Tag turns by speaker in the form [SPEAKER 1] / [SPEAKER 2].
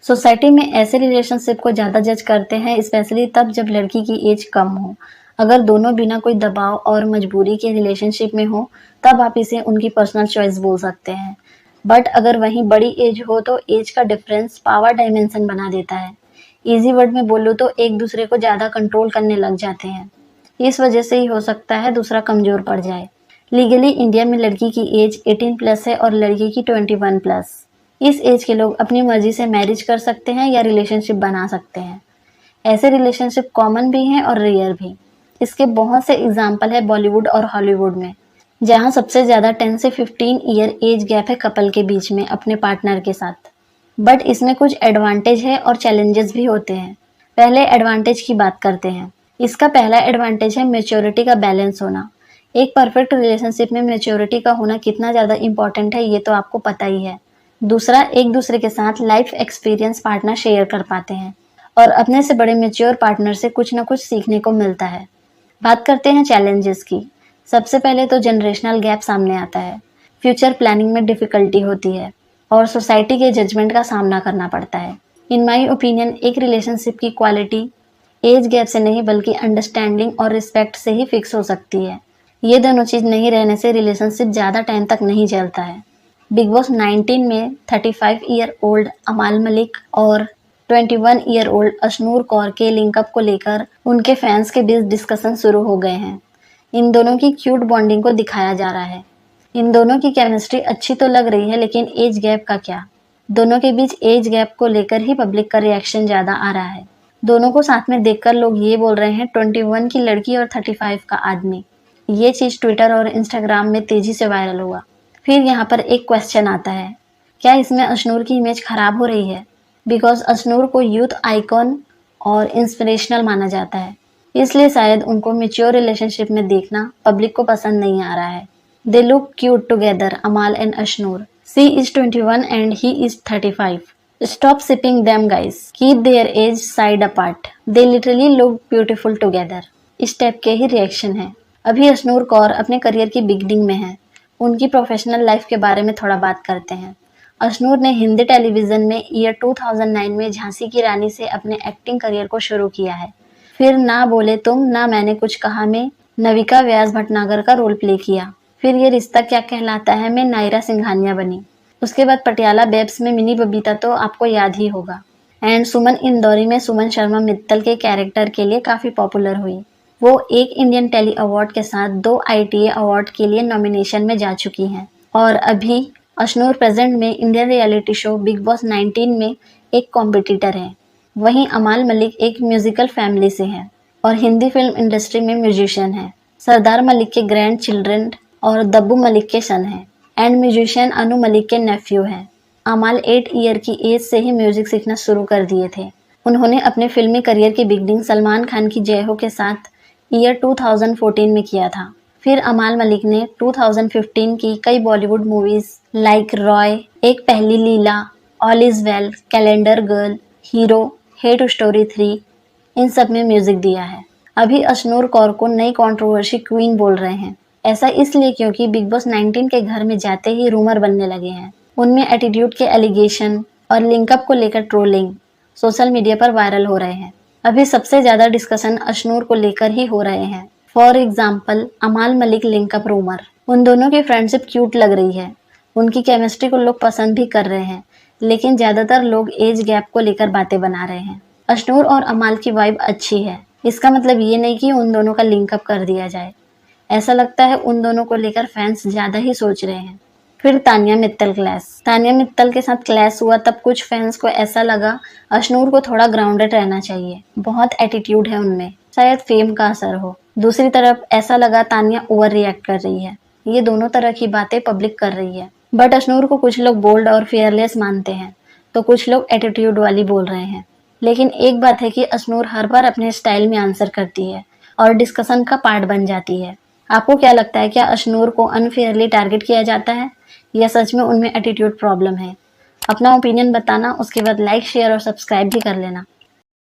[SPEAKER 1] Society में ऐसे relationship को ज़्यादा जज करते हैं, स्पेशली तब जब लड़की की एज कम हो। अगर दोनों बिना कोई दबाव और मजबूरी के रिलेशनशिप में हो, तब आप इसे उनकी पर्सनल चॉइस बोल सकते हैं। बट अगर वहीं बड़ी एज हो तो एज का डिफरेंस पावर डायमेंशन बना देता है। इजी वर्ड में बोलूँ तो एक दूसरे को ज़्यादा कंट्रोल करने लग जाते हैं। इस वजह से ही हो सकता है दूसरा कमज़ोर पड़ जाए। लीगली इंडिया में लड़की की एज 18 प्लस है और लड़की की 21 प्लस। इस एज के लोग अपनी मर्जी से मैरिज कर सकते हैं या रिलेशनशिप बना सकते हैं। ऐसे रिलेशनशिप कॉमन भी हैं और रेयर भी। इसके बहुत से एग्जाम्पल है बॉलीवुड और हॉलीवुड में, जहां सबसे ज़्यादा 10 से 15 ईयर एज गैप है कपल के बीच में अपने पार्टनर के साथ। बट इसमें कुछ एडवांटेज है और चैलेंजेस भी होते हैं। पहले एडवांटेज की बात करते हैं। इसका पहला एडवांटेज है मैच्योरिटी का बैलेंस होना। एक परफेक्ट रिलेशनशिप में मैच्योरिटी का होना कितना ज़्यादा इंपॉर्टेंट है ये तो आपको पता ही है। दूसरा, एक दूसरे के साथ लाइफ एक्सपीरियंस पार्टनर शेयर कर पाते हैं और अपने से बड़े मैच्योर पार्टनर से कुछ ना कुछ सीखने को मिलता है। बात करते हैं चैलेंजेस की। सबसे पहले तो जनरेशनल गैप सामने आता है। फ्यूचर प्लानिंग में डिफिकल्टी होती है और सोसाइटी के जजमेंट का सामना करना पड़ता है। इन माई ओपिनियन एक रिलेशनशिप की क्वालिटी एज गैप से नहीं बल्कि अंडरस्टैंडिंग और रिस्पेक्ट से ही फिक्स हो सकती है। ये दोनों चीज़ नहीं रहने से रिलेशनशिप ज़्यादा टाइम तक नहीं चलता है। बिग बॉस 19 में 35 ईयर ओल्ड अमाल मलिक और 21 ईयर ओल्ड अशनूर कौर के लिंकअप को लेकर उनके फैंस के बीच डिस्कशन शुरू हो गए हैं। इन दोनों की क्यूट बॉन्डिंग को दिखाया जा रहा है। इन दोनों की केमिस्ट्री अच्छी तो लग रही है, लेकिन एज गैप का क्या? दोनों के बीच एज गैप को लेकर ही पब्लिक का रिएक्शन ज़्यादा आ रहा है। दोनों को साथ में देखकर लोग ये बोल रहे हैं 21 की लड़की और 35 का आदमी। ये चीज़ ट्विटर और इंस्टाग्राम में तेज़ी से वायरल हुआ। फिर यहाँ पर एक क्वेश्चन आता है, क्या इसमें अशनूर की इमेज खराब हो रही है? बिकॉज अशनूर को यूथ आइकॉन और इंस्पिरेशनल माना जाता है, इसलिए शायद उनको मैच्योर रिलेशनशिप में देखना पब्लिक को पसंद नहीं आ रहा है। They look cute together, Amaal and Ashnoor. She is 21 and he is 35. Stop shipping them guys. Keep their age side apart. They literally look beautiful together. इस टाइप के ही रिएक्शन है। अभी अशनूर कौर अपने करियर की बिगनिंग में है। उनकी प्रोफेशनल लाइफ के बारे में थोड़ा बात करते हैं। अशनूर ने हिंदी टेलीविज़न में ईयर 2009 में झांसी की रानी से अपने एक्टिंग करियर को शुरू किया है। फिर ना बोले तुम ना मैंने कुछ कहा में नविका व्यास भटनागर का रोल प्ले किया। फिर ये रिश्ता क्या कहलाता है में नायरा सिंघानिया बनी। उसके बाद पटियाला बेब्स में मिनी बबीता तो आपको याद ही होगा। एंड सुमन इंदौरी में सुमन शर्मा मित्तल के कैरेक्टर के लिए काफ़ी पॉपुलर हुई। वो एक इंडियन टेली अवार्ड के साथ 2 ITA अवार्ड के लिए नॉमिनेशन में जा चुकी हैं। और अभी अशनूर प्रेजेंट में Indian reality show big boss 19 में एक कॉम्पिटिटर है। वहीं अमाल मलिक एक म्यूजिकल फैमिली से है और हिंदी फिल्म इंडस्ट्री में म्यूजिशियन है। सरदार मलिक के ग्रैंड चिल्ड्रन और दब्बू मलिक के सन हैं एंड म्यूजिशियन अनु मलिक के नेफ्यू हैं। अमाल 8 ईयर की एज से ही म्यूजिक सीखना शुरू कर दिए थे। उन्होंने अपने फिल्मी करियर की बिगनिंग सलमान खान की जय हो के साथ ईयर 2014 में किया था। फिर अमाल मलिक ने 2015 की कई Bollywood movies like Roy, Ek Paheli Leela, all is well, calendar girl, hero, hate story 3 इन सब में म्यूजिक दिया है। अभी अशनूर कौर को नई कंट्रोवर्सी क्वीन बोल रहे हैं। ऐसा इसलिए क्योंकि बिग बॉस 19 के घर में जाते ही रूमर बनने लगे हैं। उनमें एटीट्यूड के एलिगेशन और लिंकअप को लेकर ट्रोलिंग सोशल मीडिया पर वायरल हो रहे हैं। अभी सबसे ज़्यादा डिस्कशन अशनूर को लेकर ही हो रहे हैं। फॉर एग्जाम्पल अमाल मलिक लिंकअप रूमर। उन दोनों की फ्रेंडशिप क्यूट लग रही है। उनकी केमिस्ट्री को लोग पसंद भी कर रहे हैं, लेकिन ज़्यादातर लोग एज गैप को लेकर बातें बना रहे हैं। अशनूर और अमाल की वाइब अच्छी है, इसका मतलब ये नहीं कि उन दोनों का लिंकअप कर दिया जाए। ऐसा लगता है उन दोनों को लेकर फैंस ज़्यादा ही सोच रहे हैं। फिर तानिया मित्तल क्लैश। तानिया मित्तल के साथ क्लैश हुआ तब कुछ फैंस को ऐसा लगा अशनूर को थोड़ा ग्राउंडेड रहना चाहिए, बहुत एटीट्यूड है उनमें, शायद फेम का असर हो। दूसरी तरफ ऐसा लगा तानिया ओवर रिएक्ट कर रही है। ये दोनों तरह की बातें पब्लिक कर रही है। बट अशनूर को कुछ लोग बोल्ड और फियरलेस मानते हैं तो कुछ लोग एटीट्यूड वाली बोल रहे हैं। लेकिन एक बात है कि अशनूर हर बार अपने स्टाइल में आंसर करती है और डिस्कशन का पार्ट बन जाती है। आपको क्या लगता है, क्या अशनूर को अनफेयरली टारगेट किया जाता है या सच में उनमें एटीट्यूड प्रॉब्लम है? अपना ओपिनियन बताना, उसके बाद लाइक, शेयर और सब्सक्राइब भी कर लेना।